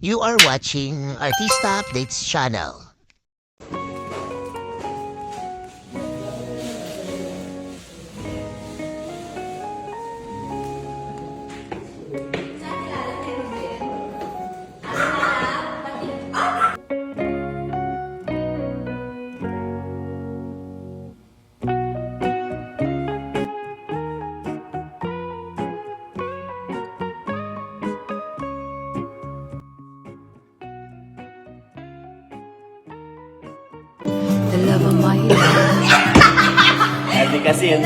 You are watching Artista Updates channel. The love of my life. Hindi kasi yun.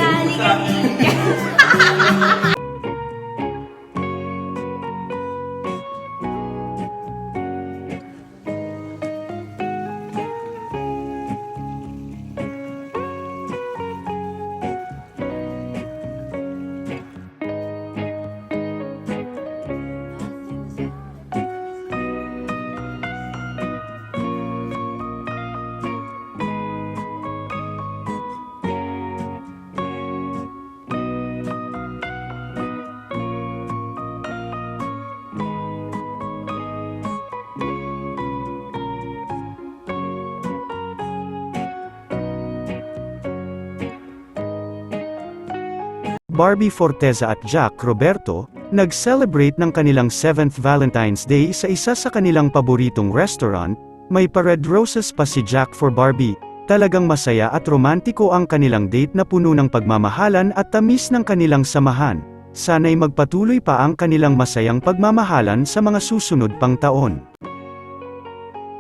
Barbie Forteza at Jack Roberto, nag-celebrate ng kanilang 7th Valentine's Day sa isa sa kanilang paboritong restaurant. May pa-red roses pa si Jack for Barbie. Talagang masaya at romantiko ang kanilang date na puno ng pagmamahalan at tamis ng kanilang samahan. Sana'y magpatuloy pa ang kanilang masayang pagmamahalan sa mga susunod pang taon.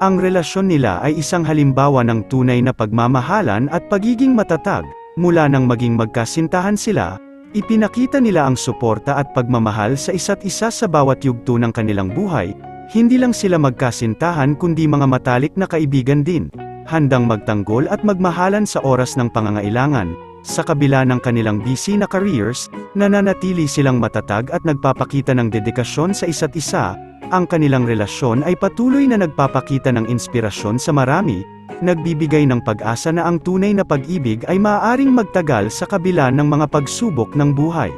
Ang relasyon nila ay isang halimbawa ng tunay na pagmamahalan at pagiging matatag. Mula nang maging magkasintahan sila, ipinakita nila ang suporta at pagmamahal sa isa't isa sa bawat yugto ng kanilang buhay. Hindi lang sila magkasintahan kundi mga matalik na kaibigan din, handang magtanggol at magmahalan sa oras ng pangangailangan. Sa kabila ng kanilang busy na careers, nananatili silang matatag at nagpapakita ng dedikasyon sa isa't isa. Ang kanilang relasyon ay patuloy na nagpapakita ng inspirasyon sa marami, nagbibigay ng pag-asa na ang tunay na pag-ibig ay maaaring magtagal sa kabila ng mga pagsubok ng buhay.